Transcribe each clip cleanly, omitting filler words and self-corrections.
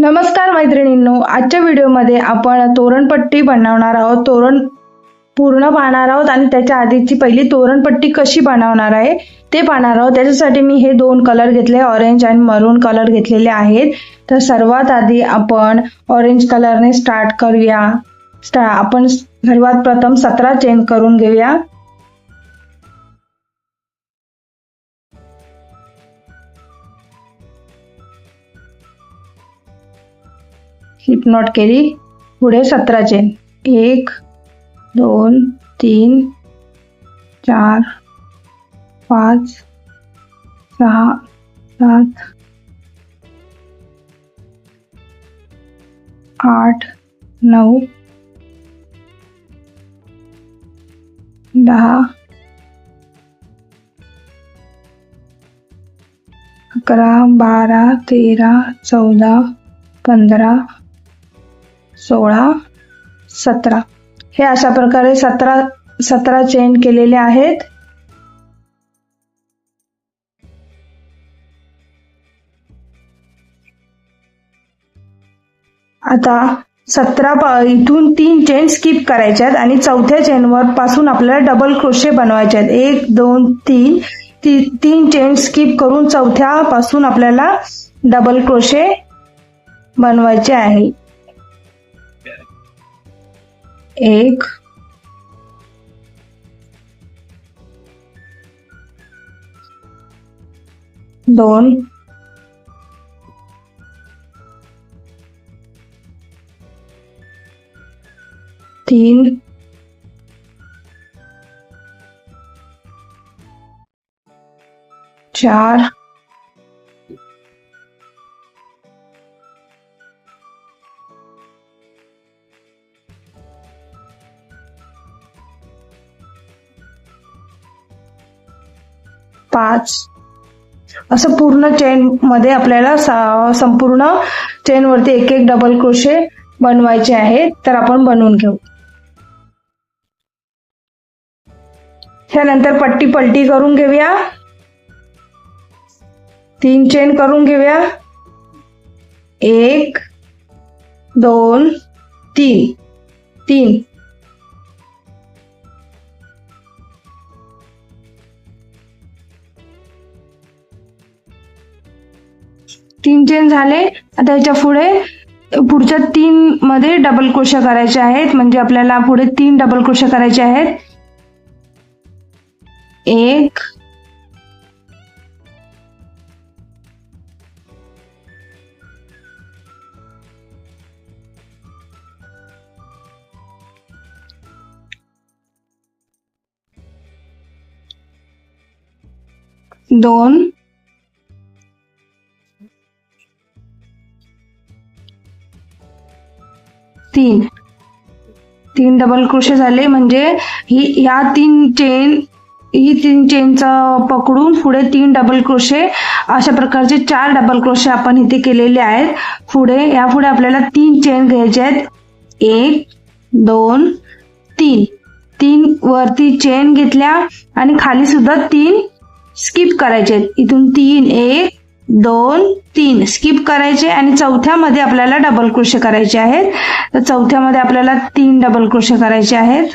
नमस्कार मैत्रिणींनो, आजच्या व्हिडिओमध्ये आपण तोरणपट्टी बनवणार आहोत. तोरण पूर्ण पाहणार आहोत आणि त्याच्या आधीची पहिली तोरणपट्टी कशी बनवणार आहे ते पाहणार आहोत. त्याच्यासाठी मी हे दोन कलर घेतले, ऑरेंज आणि मरून कलर घेतलेले आहेत. तर सर्वात आधी आपण ऑरेंज कलरने स्टार्ट करूया. आपण सर्वात प्रथम 17 चेन करून घेऊया. स्लिप नॉट केली, पुढे 17 चेन, 1 2 3 4 5 6 7 8 9 10 11 12 13 14 15 16 17 हे अशा प्रकारे 17 चेन केलेले आहेत. आता 17 इथून 3 चेन स्किप करायच्या आहेत आणि चौथ्या चेनवर पासून आपल्याला डबल क्रोशे बनवायचे आहेत. 1 2 3 3 चेन स्किप करून चौथ्या पासून आपल्याला डबल क्रोशे बनवायचे आहे. 1 2 3 4 5 असं पूर्ण चेन मध्ये आपल्याला संपूर्ण चेन वरती एक एक डबल क्रोशे बनवायचे आहेत. तर आपण बनवून घेऊ. त्यानंतर पट्टी पलटी करून घेऊया. 3 चेन करून घेऊया. 1 2 3 3 3 चेन झाले. आता याच्या पुढच्या 3 मध्ये डबल क्रोशे करायचे आहेत. म्हणजे आपल्याला पुढे 3 डबल क्रोशे करायचे आहेत. 1 2 3 डबल क्रोशे झाले. म्हणजे ही 3 चेनचा पकडून पुढे 3 डबल क्रोशे अशा प्रकारचे 4 डबल क्रोशे आपण इथे केलेले आहेत. यापुढे आपल्याला 3 चेन घ्यायचे आहेत. 1 2 3 3 वरती चेन घेतल्या आणि खाली सुद्धा 3 स्किप करायचे आहेत. इथून 3 1 2 3 स्किप करायचे आणि चौथ्यामध्ये आपल्याला डबल क्रोशे करायचे आहेत. तर चौथ्यामध्ये आपल्याला 3 डबल क्रोशे करायचे आहेत.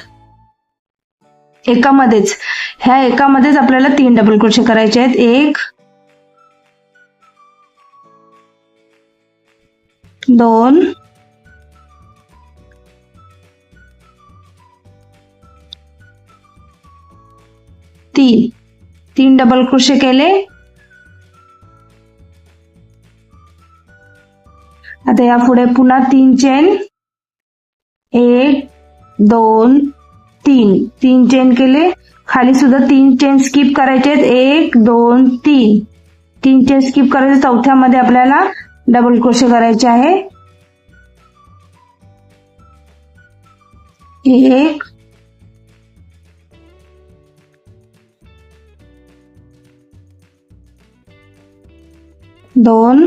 एकामध्येच आपल्याला 3 डबल क्रोशे करायचे आहेत. 1 2 3 डबल क्रोशे केले. आता यापुढे पुन्हा 3 चेन, 1 2 3 चेन केले. खाली सुद्धा 3 चेन स्किप करायचे आहेत. 1 2 3 चेन स्किप करायचे. चौथ्यामध्ये आपल्याला डबल क्रोशे करायचे आहे. 1 2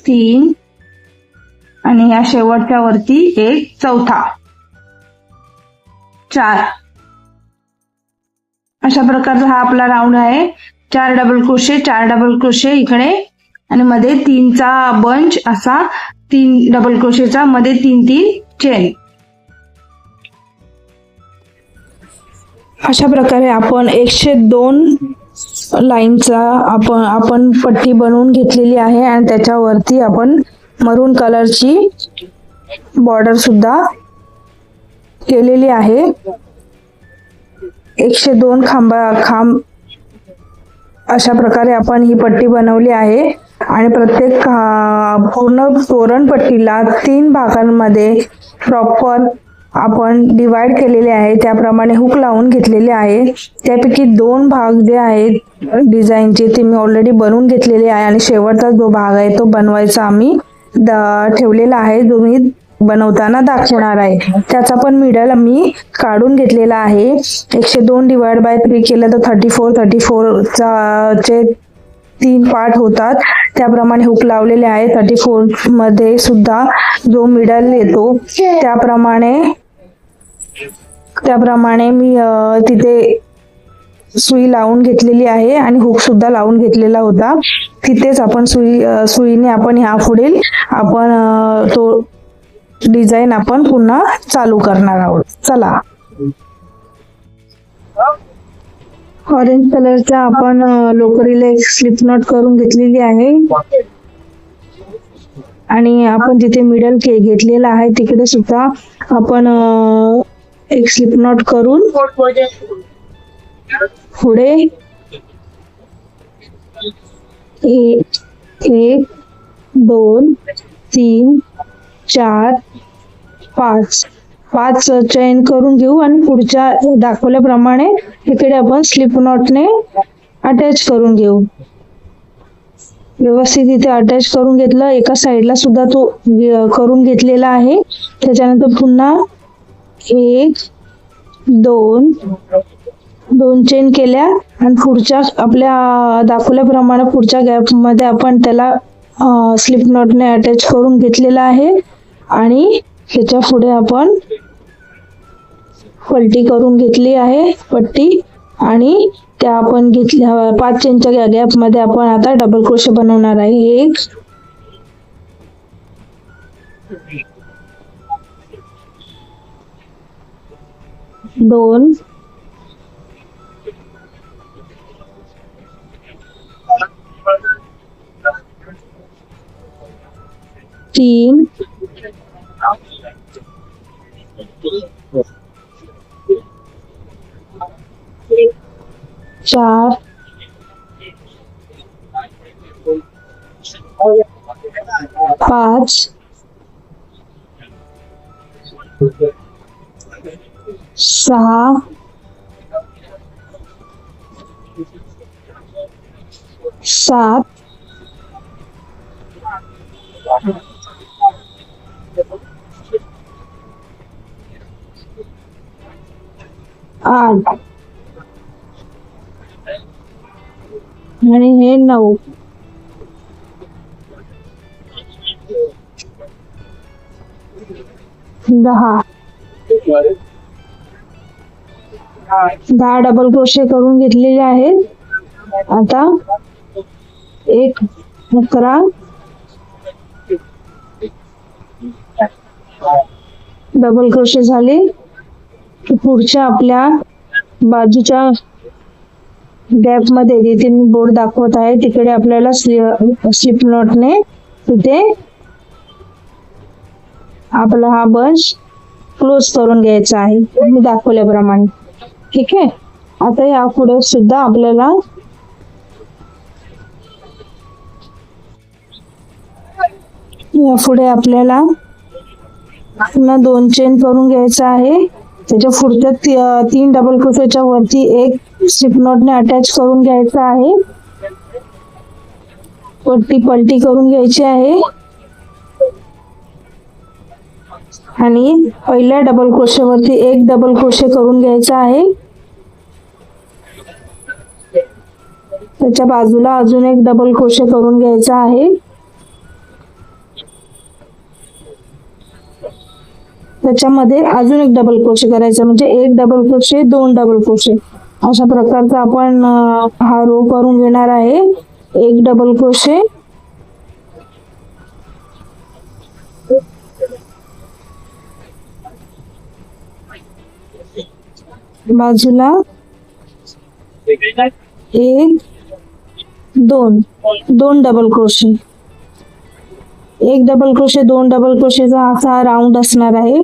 3 आणि या शेवटच्या वरती एक चौथा. 4. अशा प्रकारचा हा आपला राऊंड आहे. 4 डबल क्रोशे, 4 डबल क्रोशे इकडे आणि मध्ये 3चा बंच असा 3 डबल क्रोशेचा मध्ये 3 चेन. अशा प्रकारे आपण 102 लाईनचा आपण पट्टी बनवून घेतलेली आहे आणि त्याच्यावरती आपण मरून कलरची बॉर्डर सुद्धा केलेली आहे. 102 खांब अशा प्रकारे आपण ही पट्टी बनवली आहे आणि प्रत्येक पूर्ण तोरणपट्टीला 3 भागांमध्ये प्रॉपर आपण डिवाइड केलेले आहे. त्याप्रमाणे हुक लावून घेतलेले आहे. त्यापैकी 2 भाग जे आहेत डिझाईनचे ते मी ऑलरेडी बनवून घेतलेले आहे आणि शेवटचा जो भाग आहे तो बनवायचा आम्ही ठेवलेला आहे, जो मी बनवताना दाखवणार आहे. त्याचा पण मिडल मी काढून घेतलेला आहे. 102 डिवाइड बाय 3 केलं तर 34 चे 3 पार्ट होतात. त्याप्रमाणे हुक लावलेले आहे. 34 मध्ये सुद्धा जो मिडल येतो त्याप्रमाणे मी तिथे सुई लावून घेतलेली आहे आणि हुक सुद्धा लावून घेतलेला होता. तिथेच आपण सुईने आपण ह्या पुढील आपण तो डिझाईन आपण पुन्हा चालू करणार आहोत. चला, ऑरेंज कलरचा आपण लोकरीला एक स्लिप नॉट करून घेतलेली आहे आणि आपण जिथे मिडल घेतलेला आहे तिकडे सुद्धा आपण एक स्लिप नॉट करून पुढे 1 2 3 4 5 चेन करून घेऊ आणि पुढच्या दाखवल्याप्रमाणे इकडे आपण स्लिप नॉटने अटॅच करून घेऊ. व्यवस्थित इथे अटॅच करून घेतलं. एका साईडला सुद्धा तो करून घेतलेला आहे. त्याच्यानंतर पुन्हा 1 2 चेन केल्या आणि पुढच्या आपल्या दाखवल्याप्रमाणे पुढच्या गॅप मध्ये आपण त्याला स्लिप नॉटने अटॅच करून घेतलेला आहे आणि त्याच्या पुढे आपण पलटी करून घेतली आहे पट्टी आणि त्या आपण घेतल्या 5 चेनच्या गॅप मध्ये आपण आता डबल क्रोशे बनवणार आहे. 1 2 3 4 5 6 7 8 आणि हे 9. 10 डबल क्रोशे करून घेतलेले आहेत. आता 11 डबल क्रोशे झाले की पुढच्या आपल्या बाजूच्या गॅप मध्ये जिथे मी बोर्ड दाखवत आहे तिकडे आपल्याला स्लिप नॉटने तिथे आपला हा बंच क्लोज करून घ्यायचा आहे मी दाखवल्याप्रमाणे. ठीक आहे. आता या पुढे सुद्धा आपल्याला पुन्हा 2 चेन करून घ्यायचा आहे. त्याच्या पुढच्या 3 डबल क्रोशेच्या वरती एक स्लिप नॉटने अटॅच करून घ्यायचा आहे. पलटी करून घ्यायची आहे आणि पहिल्या डबल क्रोशे वरती एक डबल क्रोशे करून घ्यायचा आहे. त्याच्या बाजूला अजून एक डबल क्रोशे करून घ्यायचा आहे. त्याच्यामध्ये अजून एक डबल क्रोशे करायचा, म्हणजे एक डबल क्रोशे, दोन डबल क्रोशे अशा प्रकारचा आपण हा रो करून घेणार आहे. एक डबल क्रोशे, बाजूला एक, दोन, दोन डबल क्रोशे, एक डबल क्रोशे, दोन डबल क्रोशेचा असा राऊंड असणार आहे.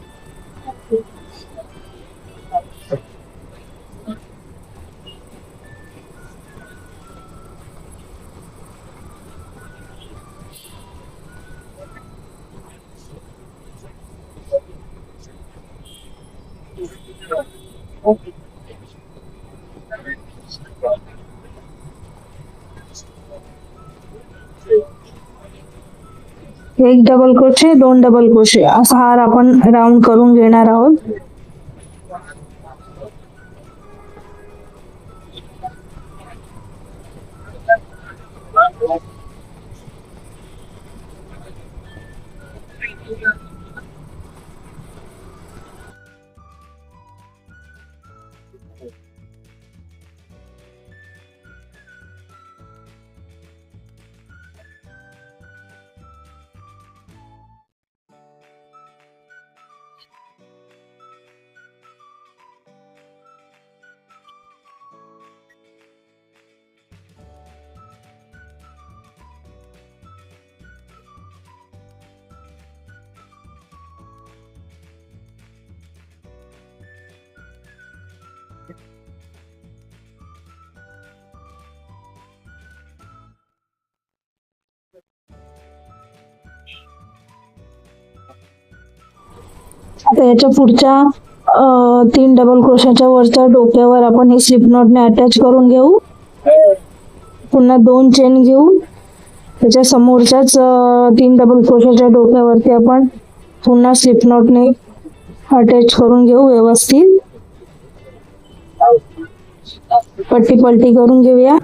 एक डबल क्रोशे, दोन डबल क्रोशे असा हार आपण राऊंड करून घेणार आहोत. आता याच्या पुढच्या तीन डबल क्रोशाच्या वरच्या डोक्यावर आपण हे स्लिप नॉटने अटॅच करून घेऊ. पुन्हा दोन चेन घेऊ. त्याच्या समोरच्याच तीन डबल क्रोशाच्या डोक्यावरती आपण पुन्हा स्लिप नॉटने अटॅच करून घेऊ. व्यवस्थित पट्टी पलटी करून घेऊया.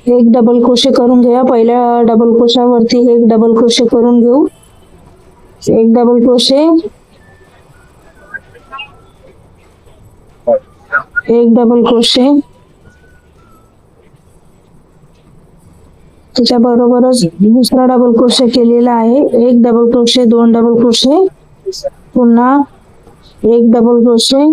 एक डबल क्रोशे करून घेऊया. पहिल्या डबल क्रोशावरती एक डबल क्रोशे करून घेऊ. एक डबल क्रोशे, एक डबल क्रोशे, त्याच्या बरोबरच दुसरा डबल क्रोशे केलेला आहे. एक डबल क्रोशे, दोन डबल क्रोशे, पुन्हा एक डबल क्रोशे,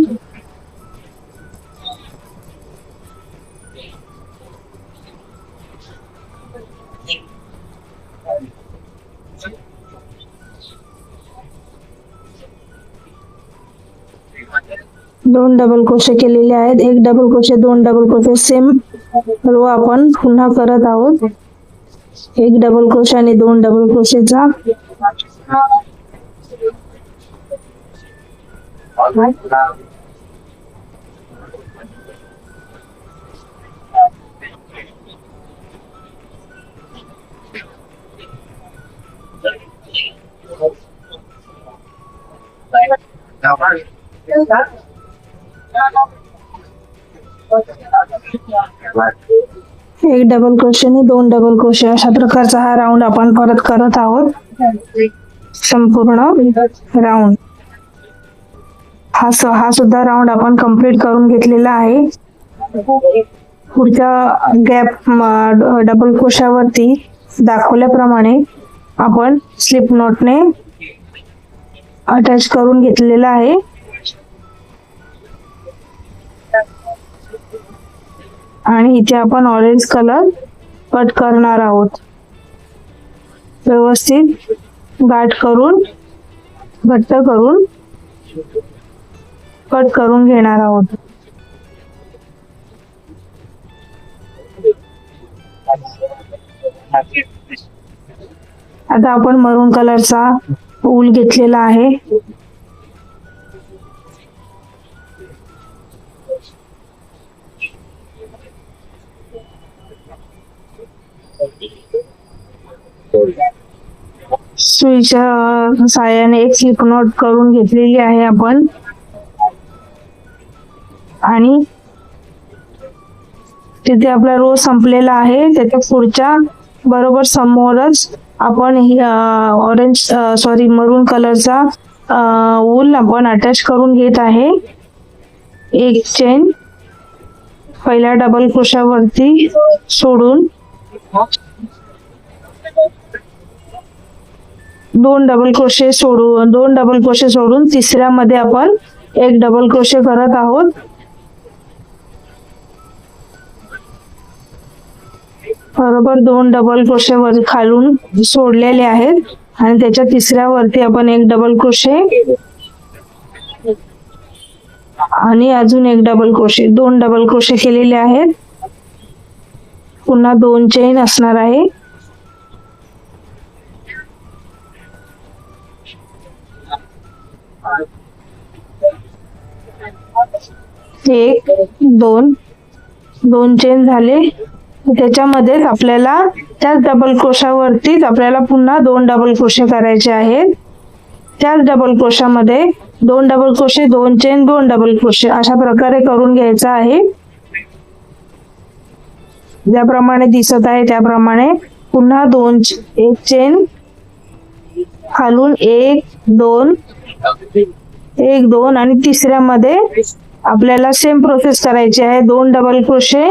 दोन डबल क्रोशे केलेले आहेत. एक डबल क्रोशे, दोन डबल क्रोशे, सेम रो आपण पुन्हा करत आहोत. एक डबल क्रोशे आणि दोन डबल क्रोशेचा एक डबल क्रोशे आणि दोन डबल क्रोशे अशा प्रकारचा हा राऊंड आपण परत करत आहोत. संपूर्ण राऊंड हा सुद्धा राऊंड आपण कंप्लीट करून घेतलेला आहे. पुढच्या गॅप डबल क्रोशावरती दाखवल्याप्रमाणे आपण स्लिप नॉटने अटॅच करून घेतलेला आहे. आणि इथे आपण ऑरेंज कलर कट करणार आहोत. व्यवस्थित गाठ करून घट्ट करून कट करून घेणार आहोत. आता आपण मरून कलरचा ऊल घेतलेला आहे. सुईच्या साहाय्याने एक स्लिप नॉट करून घेतलेली आहे आपण. आणि तिथे आपला रो संपलेला आहे. त्याच्या पुढच्या बरोबर समोरच आपण ही मरून कलरचा वूल आपण अटॅच करून घेत आहे. एक चेन पहिल्या डबल क्रोशावरती सोडून दोन डबल क्रोशे सोडून तिसऱ्यामध्ये आपण एक डबल क्रोशे करत आहोत. बरोबर 2 डबल क्रोशे वर खालून सोडलेले आहेत आणि त्याच्या तिसऱ्यावरती आपण एक डबल क्रोशे आणि अजून एक डबल क्रोशे, 2 डबल क्रोशे केलेले आहेत. पुन्हा 2 चेन असणार आहे. एक, दोन चेन झाले. त्याच्यामध्ये आपल्याला त्याच डबल क्रोशावरतीच आपल्याला पुन्हा 2 डबल क्रोशे करायचे आहेत. त्याच डबल क्रोशामध्ये 2 double crochet, 2 chain, 2 double crochet अशा प्रकारे करून घ्यायचा आहे. ज्याप्रमाणे दिसत आहे त्याप्रमाणे पुन्हा एक चेन खालून एक दोन आणि तिसऱ्यामध्ये आपल्याला सेम प्रोसेस करायची आहे. 2 डबल क्रोशे,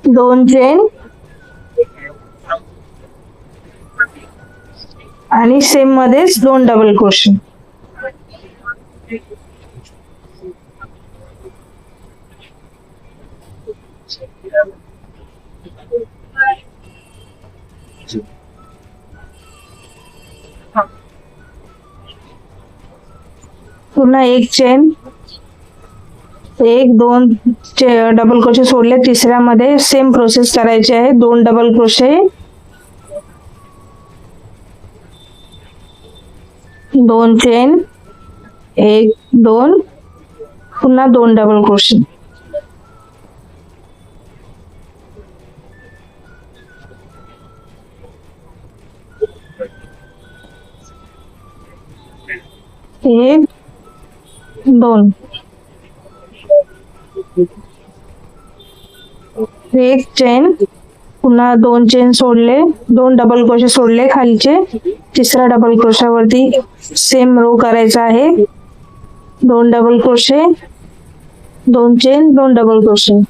2 चेन आणि सेम मध्येच 2 डबल क्रोशे. पुन्हा एक चेन, 1-2 डबल क्रोशे सोडले. तिसऱ्यामध्ये सेम प्रोसेस करायची आहे. 2 डबल क्रोशे, 2 चेन, 1-2 पुन्हा 2 डबल क्रोशे. एक, 2 एक चेन, पुन्हा 2 चेन सोडले, 2 डबल क्रोशे सोडले खालचे. तिसऱ्या डबल क्रोशावरती सेम रो करायचा आहे. 2 double crochet, 2 chain, 2 double crochet.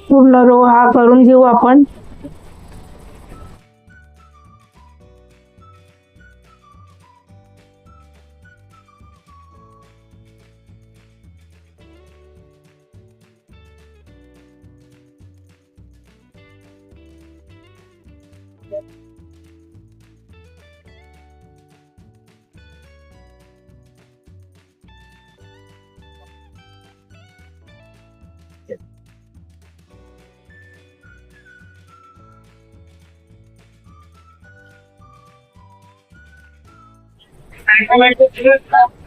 पूर्ण रो हा करून घेऊ आपण.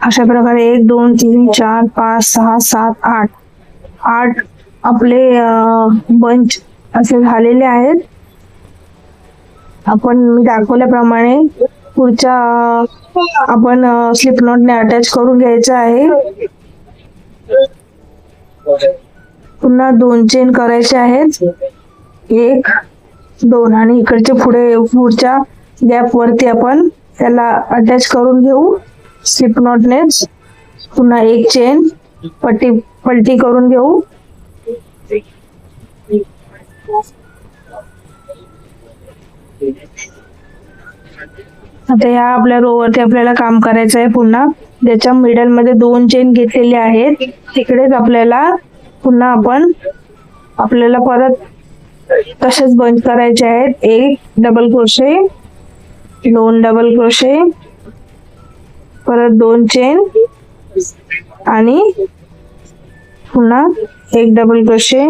अशा प्रकारे 1 2 3 4 5 6 7 8 आपले बंच असे झालेले आहेत. आपण मी दाखवल्याप्रमाणे पुढच्या आपण स्लिप नॉटने अटॅच करून घ्यायचं आहे. पुन्हा 2 चेन करायचे आहेत. 1 2 आणि इकडचे पुढच्या गॅप वरती आपण त्याला अटॅच करून घेऊ स्लिप नॉटनेच. पुन्हा 1 चेन पलटी करून घेऊ. आता या आपल्या रो वरती आपल्याला काम करायचं आहे. पुन्हा ज्याच्या मिडल मध्ये 2 चेन घेतलेले आहेत तिकडेच आपल्याला पुन्हा आपल्याला परत तसेच बंच करायचे आहेत. 1 डबल क्रोशे, 2 डबल क्रोशे, परत 2 चेन आणि पुन्हा 1 डबल क्रोशे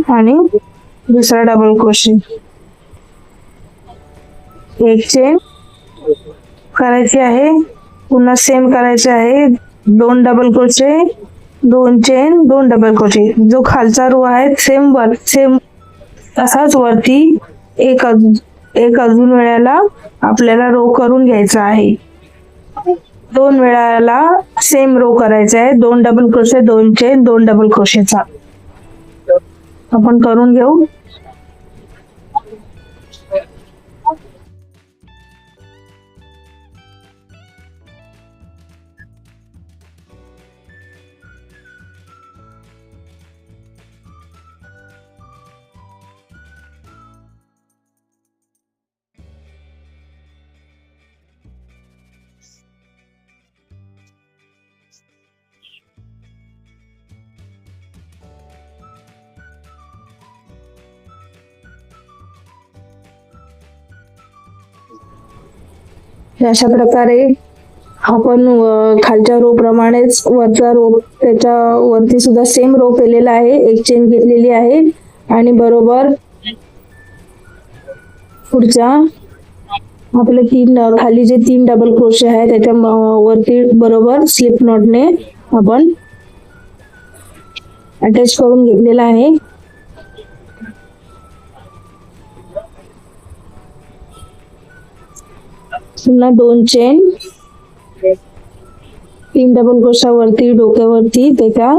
आणि दुसरा डबल क्रोशे. 1 चेन करायची आहे. पुन्हा सेम करायचे आहे. 2 double crochet, 2 chain, 2 double crochet. जो खालचा रो आहे सेम तसाच वरती एक एक अजून वेळेला आपल्याला रो करून घ्यायचा आहे. 2 वेळेला सेम रो करायचा आहे. 2 डबल क्रोशे, 2 चेन, 2 डबल क्रोशेचा आपण करून घेऊ. अशा प्रकारे आपण खालच्या रो प्रमाणेच वरचा रो त्याच्या वरती सुद्धा सेम रो केलेला आहे. एक चेन घेतलेली आहे आणि बरोबर पुढच्या आपले खाली जे 3 डबल क्रोशे आहे त्याच्या वरती बरोबर स्लिप नॉटने आपण अटॅच करून घेतलेला आहे. पुन्हा 2 चेन, 3 डबल क्रोशावरती डोक्यावरती त्याच्या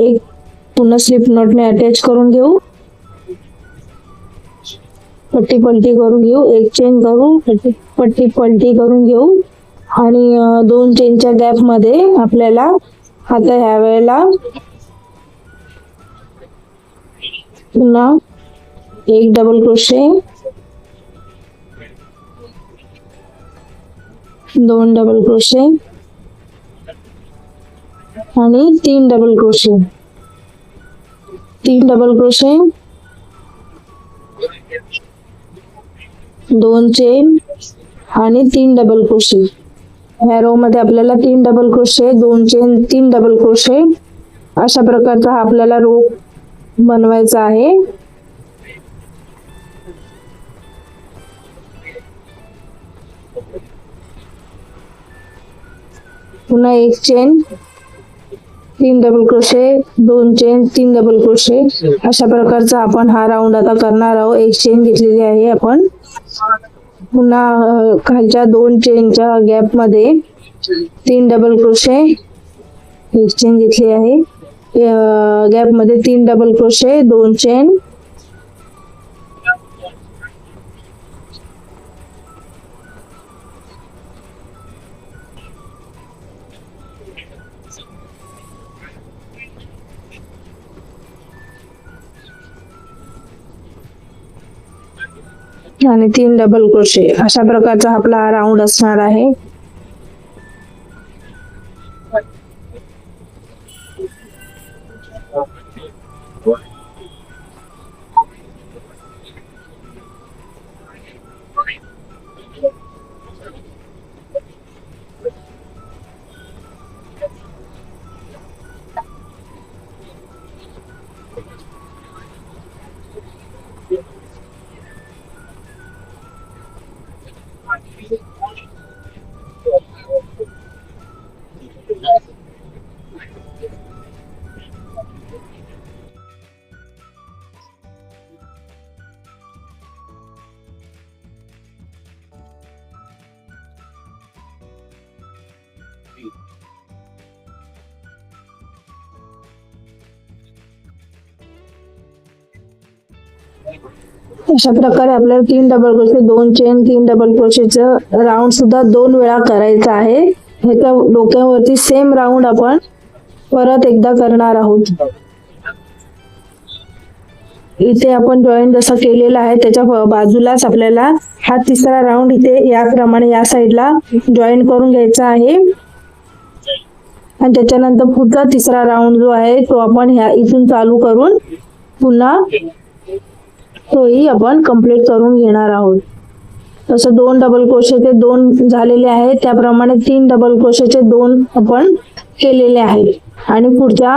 एक पुन्हा स्लिप नॉटने अटॅच करून घेऊ. पट्टी पलटी करून घेऊ. एक चेन करू, पट्टी पलटी करून घेऊ आणि 2 चेनच्या गॅप मध्ये आपल्याला आता ह्या वेळेला पुन्हा एक डबल क्रोशे, 2 डबल क्रोशे आणि 3 double crochet, 3 double crochet, 2 chain आणि 3 डबल क्रोशे. ह्या रो मध्ये आपल्याला 3 double crochet, 2 chain, 3 double crochet अशा प्रकारचा आपल्याला रो बनवायचा आहे. पुन्हा एक chain, 3 double crochet, 2 chain, 3 double crochet अशा प्रकारचा आपण हा राऊंड आता करणार आहोत. एक चेन घेतलेली आहे आपण. पुन्हा खालच्या 2 चेनच्या गॅप मध्ये 3 डबल क्रोशे, एक चेन घेतली आहे. गॅप मध्ये 3 डबल क्रोशे, 2 चेन, आणि 3 डबल क्रोशे अशा प्रकारचा आपला हा राऊंड असणार आहे. अशा प्रकारे आपल्याला 3 डबल क्रोशे, 2 चेन, 3 डबल क्रोशेचं राऊंड सुद्धा 2 वेळा करायचा आहे. ह्याच्या डोक्यावरती सेम राऊंड आपण परत एकदा करणार आहोत. इथे आपण जॉईन जसा केलेला आहे त्याच्या बाजूलाच आपल्याला हा तिसरा राऊंड इथे याप्रमाणे या साईडला जॉईन करून घ्यायचा आहे आणि त्याच्यानंतर पुढचा तिसरा राऊंड जो आहे तो आपण ह्या इथून चालू करून पुन्हा तोही आपण कंप्लीट करून घेणार आहोत. तसं 2 डबल क्रोशेचे 2 झालेले आहेत त्याप्रमाणे 3 डबल क्रोशेचे 2 आपण केलेले आहेत आणि पुढच्या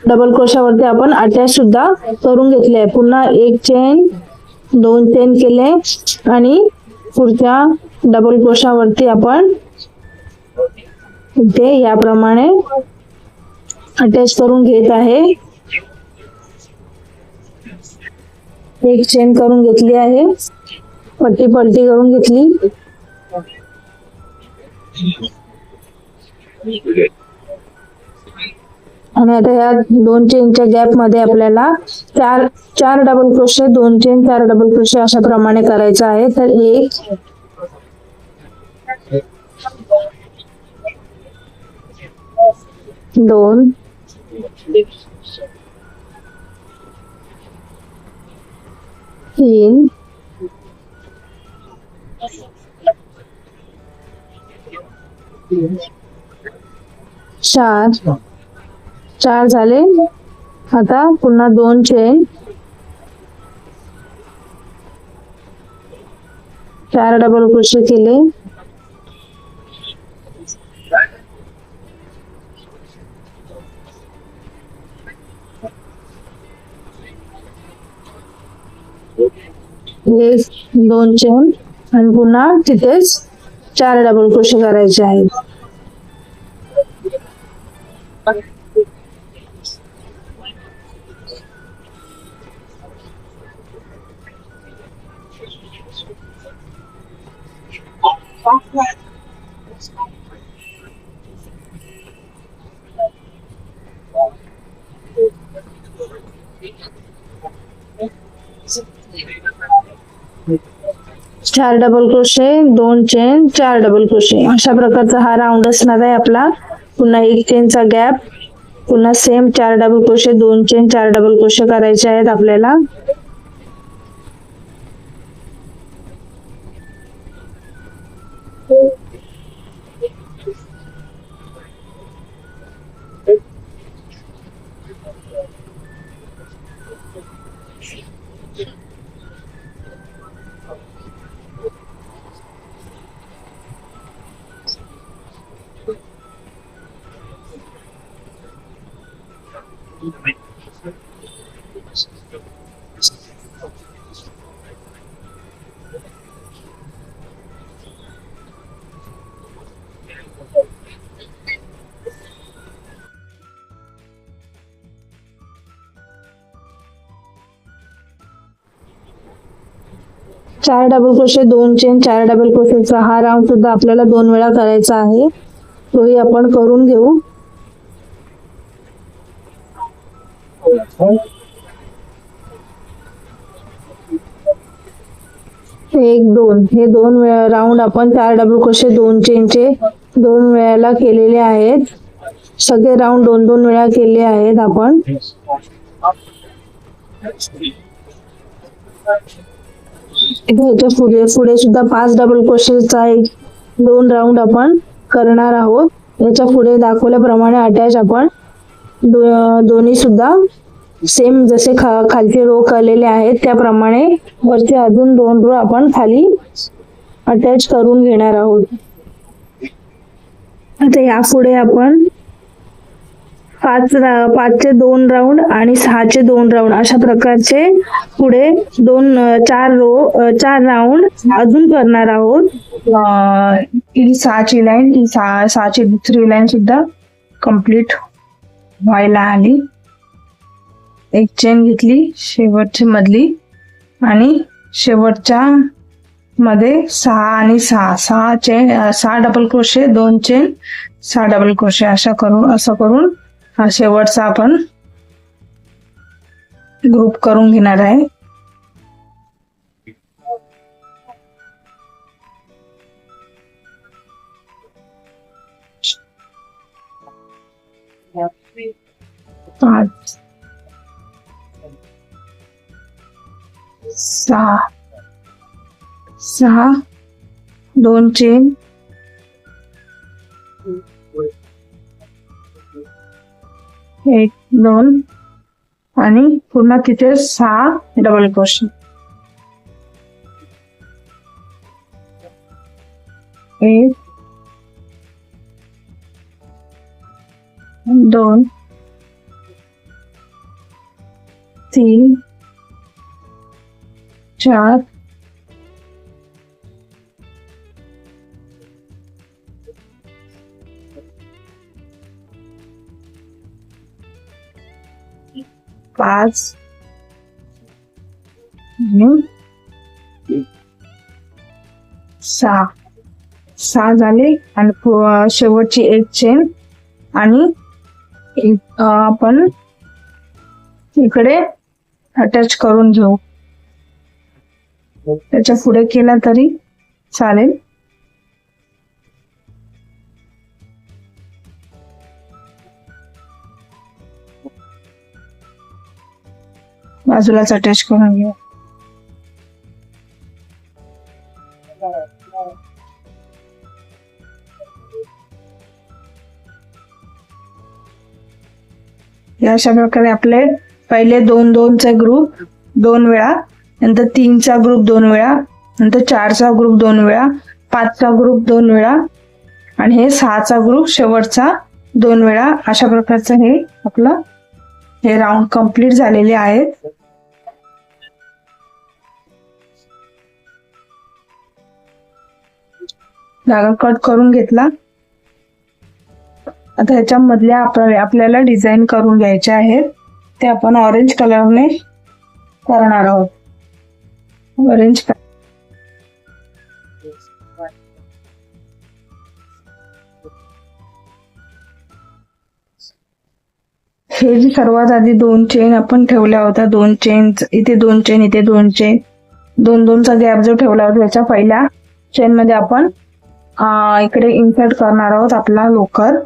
डबल क्रोशावरती आपण अटॅच सुद्धा करून घेतले आहे. पुन्हा एक चेन, 2 चेन केले आणि पुढच्या डबल क्रोशावरती आपण इथे याप्रमाणे अटॅच करून घेत आहे. एक चेन करून घेतली आहे, पट्टी पलटी करून घेतली आणि आता या 2 चेनच्या गॅप मध्ये आपल्याला चार double crochet, 2 chain, 4 double crochet अशा प्रमाणे करायचं आहे. तर 1 2 3 4 झाले. आता पुन्हा 2 चेन, 4 डबल क्रोशे केले, हे 2 चेन आणि पुन्हा तिथेच 4 डबल क्रोशे करायचे आहेत. चार double crochet, 2 chain, 4 double crochet अशा प्रकारचा हा राऊंड असणार आहे आपला. पुन्हा 1 चेनचा गॅप, पुन्हा same 4 double crochet, 2 chain, 4 double crochet करायचे आहेत आपल्याला. चार डबल क्रोशे, 2 चेन, 4 डबल क्रोशेचा हा राऊंड सुद्धा आपल्याला 2 वेळा करायचा आहे. तोही आपण करून घेऊ. 1 2 हे 2 राऊंड आपण 4 डबल क्रोशे, 2 चेनचे 2 वेळाला केलेले आहेत. सगळे राऊंड 2-2 वेळा केले आहेत आपण. ह्याच्या पुढे सुद्धा 5 डबल क्रोशेचा 2 राऊंड आपण करणार आहोत. याच्या पुढे दाखवल्याप्रमाणे अटॅच आपण दोन्ही सुद्धा सेम जसे खालचे रो केलेले आहेत त्याप्रमाणे वरचे अजून 2 रो आपण खाली अटॅच करून घेणार आहोत. आता यापुढे आपण 5चे 2 राऊंड आणि 6चे 2 राऊंड अशा प्रकारचे पुढे 4 राऊंड अजून करणार आहोत. ही 6ची लाईन, ही 6ची दुसरी लाईन सुद्धा कंप्लीट व्हायला आली. एक चेन घेतली शेवटची मधली आणि शेवटच्या मध्ये 6 आणि 6 double crochet, 2 chain, 6 double crochet असं करून हा शेवटचा आपण ग्रुप करून घेणार आहे. पाच 6 2 चेन, 1 2 आणि पुन्हा तिथे 6 डबल क्रोशे. 1 2 3 4 5 सहा झाले आणि शेवटची एक चेन आणि आपण इकडे अटॅच करून घेऊ. त्याच्या पुढे केला तरी चालेल. बाजूलाच अटॅच करून घेऊ. अशा प्रकारे आपले पहिले 2-2चा ग्रुप 2 वेळा, नंतर 3चा ग्रुप 2 वेळा, नंतर 4चा ग्रुप 2 वेळा, 5चा ग्रुप 2 वेळा आणि हे 6चा ग्रुप शेवटचा 2 वेळा. अशा प्रकारचं हे राऊंड कंप्लीट झालेले आहेत. धागा कट करून घेतला. आता ह्याच्यामधल्या आपल्याला डिझाईन करून घ्यायचे आहेत. ते आपण ऑरेंज कलरने करणार आहोत. ऑरेंज हे जी सर्वात आधी 2 चेन आपण ठेवल्या होत्या, 2 चेन इथे, 2 चेन इथे, 2 चेन, 2-2चा गॅप जो ठेवला होता त्याच्या पहिल्या चेन मध्ये आपण इकडे इन्सर्ट करणार आहोत आपला लोकर.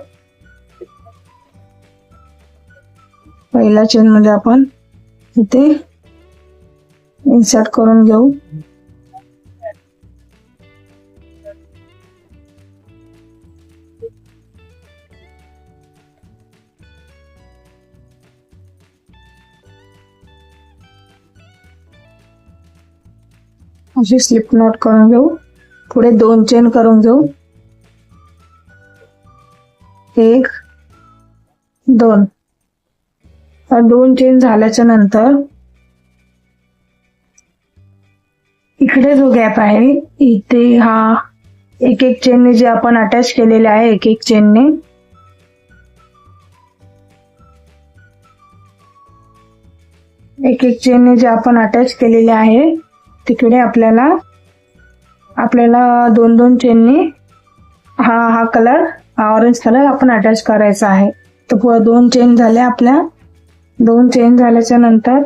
पहिल्या चेन मध्ये आपण इथे इन्सर्ट करून घेऊ. अशी स्लिप नॉट करून घेऊ. पुढे 2 चेन करून घेऊ. 1, 2. 2 चेन झाल्याच्या नंतर इकडे जो गॅप आहे इथे हा एक चेनने जे आपण अटॅच केलेले आहे, एक चेनने जे आपण अटॅच केलेले आहे तिकडे आपल्याला 2-2 चेनने हा कलर, ऑरेंज कलर आपण अटॅच करायचा आहे. तर पुढे 2 चेन झाल्या आपल्या. 2 चेन झाल्याच्या नंतर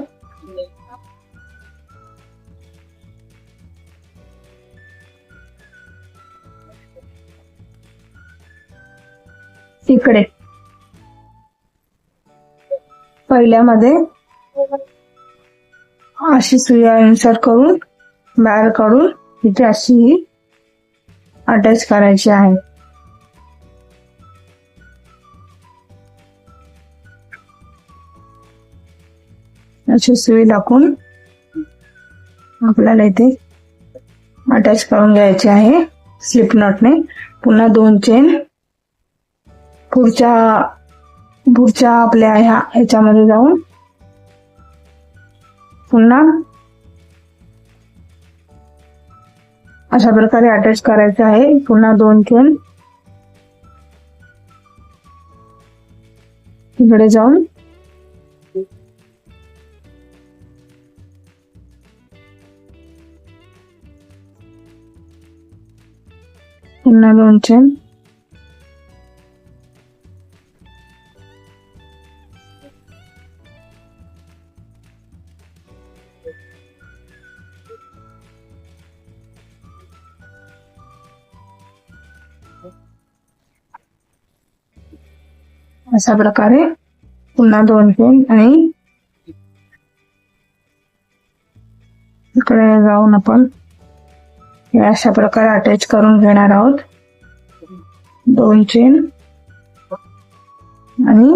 इकडे पहिल्यामध्ये अशी सुई इन्सर्ट करून बाहेर काढून इथे अशी अटॅच करायची आहे. अशी सुई टाकून आपल्याला इथे अटॅच करून घ्यायची आहे स्लिप नॉटने. पुन्हा 2 चेन पुढच्या आपल्या ह्याच्यामध्ये जाऊन पुन्हा अशा प्रकारे अटॅच करायचं आहे. पुन्हा 2 चेन इकडे जाऊन पुन्हा 2 चेन अशा प्रकारे पुन्हा 2 चेन आणि इकडे जाऊन आपण हे अशा प्रकारे अटॅच करून घेणार आहोत. 2 चेन आणि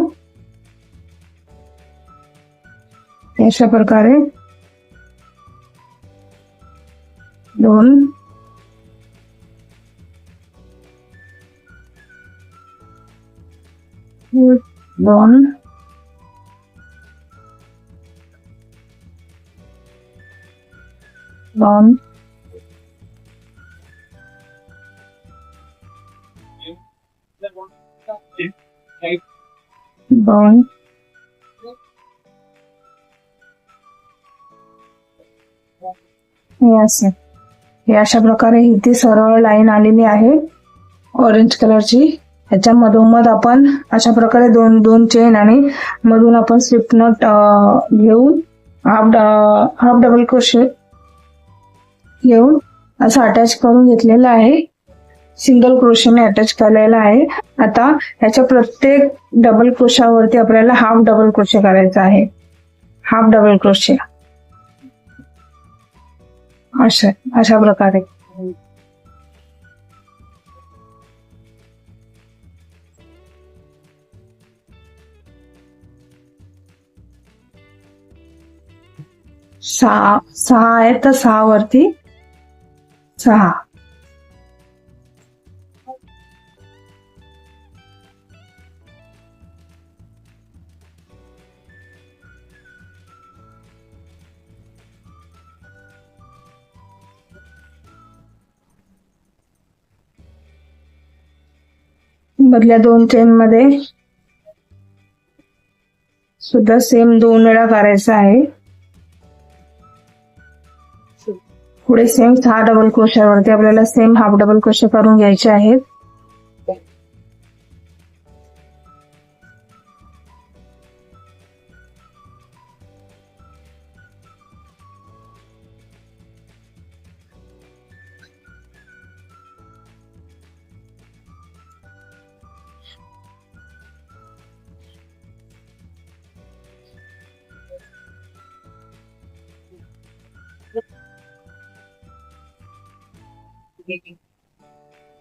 अशा प्रकारे 2 2 2 2 2 हे असं, हे अशा प्रकारे इथे सरळ लाईन आलेली आहे ऑरेंज कलरची. ह्याच्या मधोमध आपण अशा प्रकारे दोन दोन चेन आणि मधून आपण स्लिप नॉट घेऊन हाफ डबल क्रोशे घेऊन असं अटॅच करून घेतलेलं आहे. सिंगल क्रोशेने अटॅच केलेला आहे. आता ह्याच्या प्रत्येक डबल क्रोशावरती आपल्याला हाफ डबल क्रोशे करायचा आहे. हाफ डबल क्रोशे अशा प्रकारे. सहा आहेत तर 6 वरती 6. मधल्या 2 चेन मध्ये सुद्धा सेम 2 वेळा करायचा आहे. पुढे सेम 6 डबल क्रोशावरती आपल्याला सेम हाफ डबल क्रोशे करून घ्यायचे आहेत.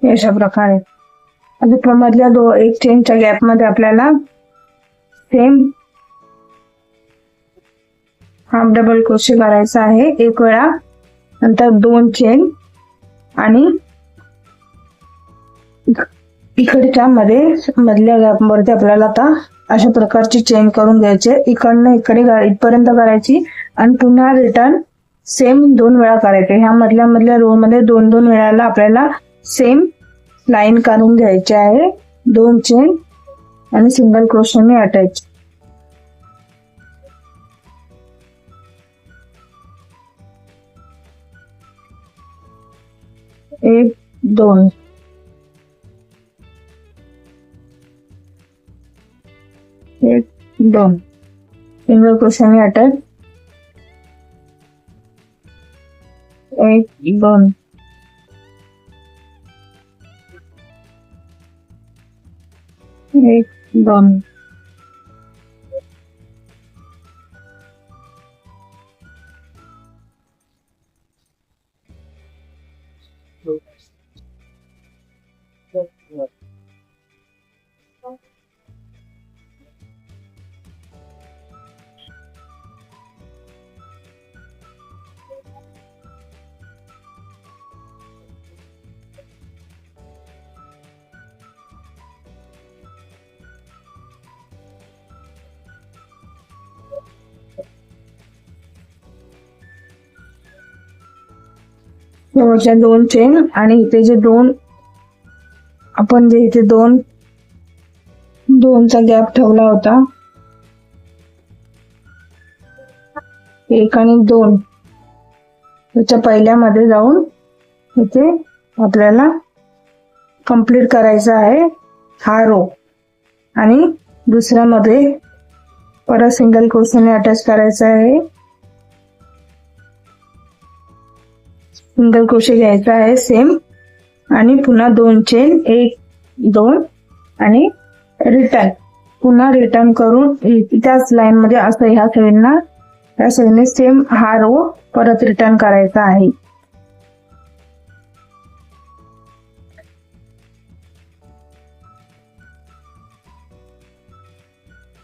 अशा प्रकारे मधल्या एक चेनच्या गॅप मध्ये आपल्याला सेम हाफ डबल क्रोशे करायचा आहे 1 वेळा. नंतर 2 चेन आणि इकडच्या मधल्या गॅप वरती आपल्याला आता अशा प्रकारची चेन करून घ्यायचे. इकडनं इकडे इथपर्यंत करायची आणि पुन्हा रिटर्न सेम 2 वेळा करायचे. ह्या मधल्या रो मध्ये 2-2 वेळाला आपल्याला सेम लाईन काढून घ्यायची आहे. 2 चेन आणि सिंगल क्रोशेने अटॅच. एक 2 1 2 सिंगल क्रोशेने अटॅच. 1 2 1 2 शेवटच्या 2 चेन आणि इथे जे 2 आपण जे इथे 2चा गॅप ठेवला होता 1 आणि 2 त्याच्या पहिल्यामध्ये जाऊन इथे आपल्याला कंप्लीट करायचा आहे हा रो. आणि दुसऱ्यामध्ये परत सिंगल क्रोशेने अटॅच करायचा आहे. सिंगल क्रोशे घ्यायचा आहे सेम आणि पुन्हा 2 चेन 1 2 आणि रिटर्न. पुन्हा रिटर्न करून त्याच लाईन मध्ये असं ह्या साईडने सेम हा रो परत रिटर्न करायचा आहे.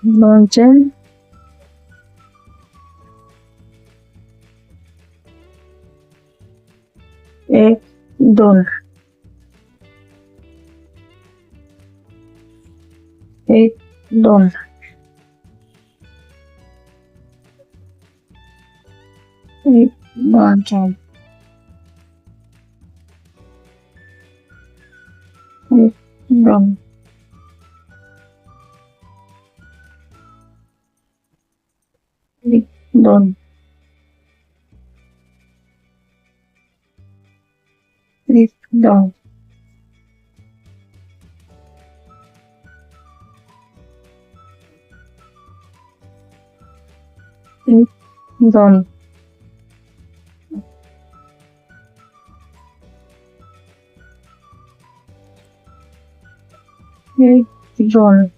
दोन चेन 1 2 1 2 1 2 4 1 2 1 2 2 1 2 1 2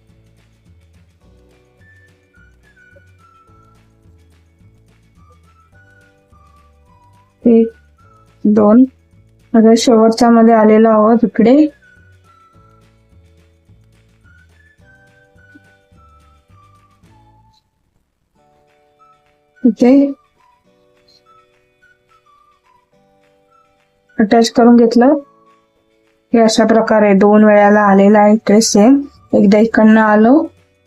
1 2. आता शेवटच्या मध्ये आलेलो आहोत इकडे. इथे अटॅच करून घेतलं. हे अशा प्रकारे 2 वेळाला आलेला आहे इकडे सेम. एकदा इकडनं आलो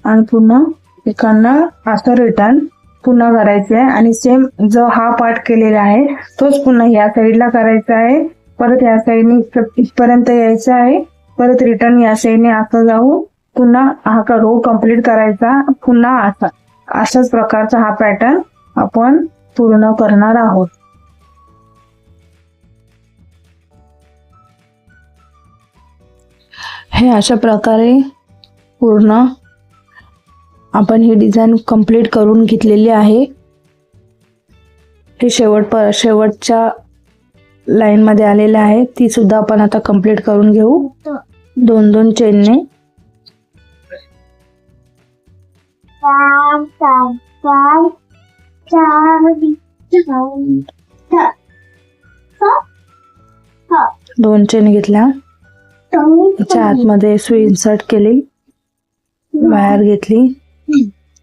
आणि पुन्हा इकडनं असं रिटर्न पुन्हा करायचं आहे. आणि सेम जो हा पार्ट केलेला आहे तोच पुन्हा ह्या साईडला करायचा आहे. परत ह्या साईडने इथपर्यंत यायचं आहे. परत रिटर्न या साईडने असं जाऊन पुन्हा हा रो कम्प्लीट करायचा. पुन्हा अशाच प्रकारचा हा पॅटर्न आपण पूर्ण करणार आहोत. हे अशा प्रकारे पूर्ण आपण ही डिझाईन कंप्लीट करून घेतलेली आहे. हे शेवटच्या लाईन मध्ये आलेलं आहे. ती सुद्धा आपण आता कंप्लीट करून घेऊ 2-2 चेनने. दोन चेन घेतल्या. त्याच्या आतमध्ये सुई इन्सर्ट केली, वायर घेतली,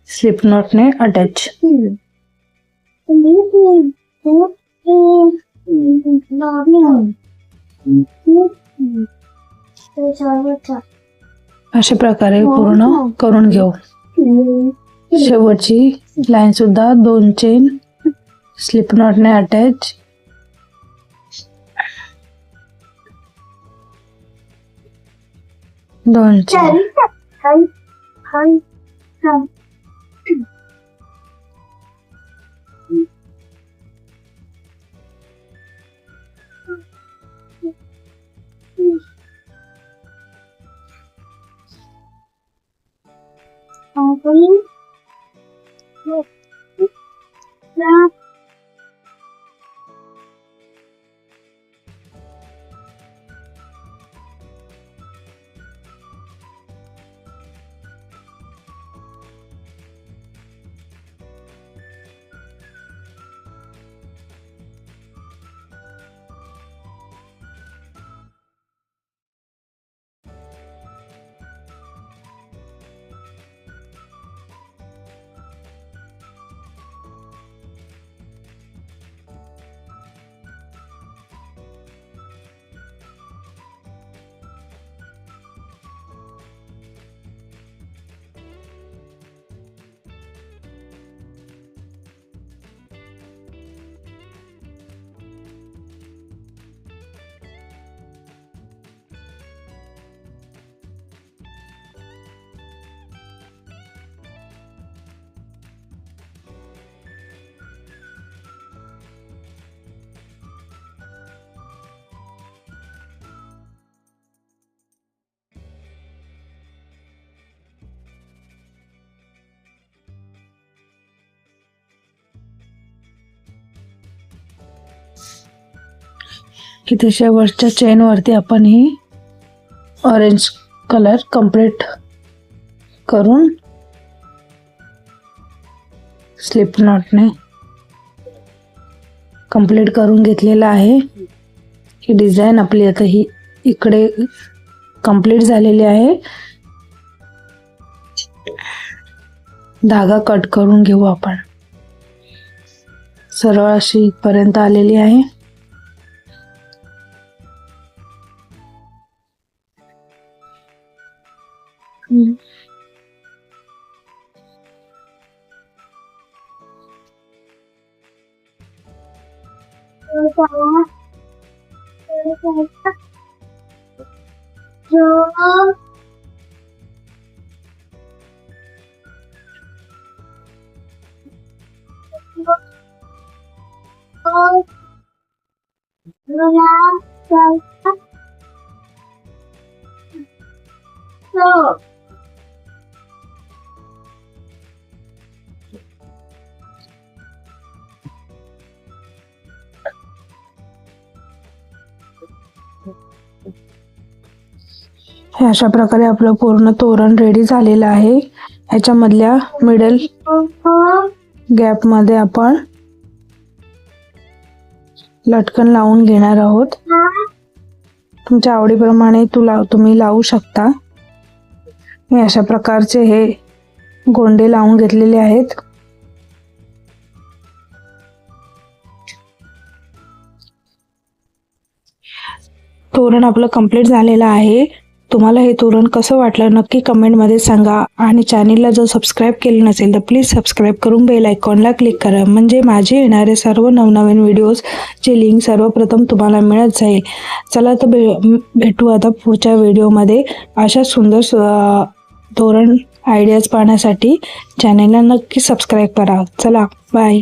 स्लिप नॉटने अटॅच. अशा प्रकारे पूर्ण करून घेऊ. शेवटची लाईन सुद्धा 2 चेन स्लिप नॉटने अटॅच. दोन चेन. इथे शेवटच्या चेन वरती आपण ही ऑरेंज कलर कंप्लीट करून स्लिप नॉटने कंप्लीट करून घेतलेला आहे. ही डिझाईन आपली आता ही इकडे कंप्लीट झालेली आहे. धागा कट करून घेऊ आपण. सरळ अशी इथपर्यंत आलेली आहे. हे अशा प्रकारे आपलं पूर्ण तोरण रेडी झालेलं आहे. ह्याच्यामधल्या मिडल गॅप मध्ये आपण लटकन लावून घेणार आहोत. तुमच्या आवडीप्रमाणे तुम्ही लावू शकता. मी अशा प्रकारचे हे गोंडे लावून घेतलेले आहेत. तोरण आपलं कंप्लीट झालेलं आहे. तुम्हाला हे तोरण कसं वाटलं नक्की कमेंटमध्ये सांगा. आणि चॅनलला जर सबस्क्राईब केलं नसेल तर प्लीज सबस्क्राईब करून बेल आयकॉनला क्लिक करा, म्हणजे माझे येणारे सर्व नवनवीन व्हिडिओजचे लिंक सर्वप्रथम तुम्हाला मिळत जाईल. चला तर भेटू आता पुढच्या व्हिडिओमध्ये. अशा सुंदर तोरण आयडियाज पाहण्यासाठी चॅनलला नक्की सबस्क्राईब करा. चला बाय.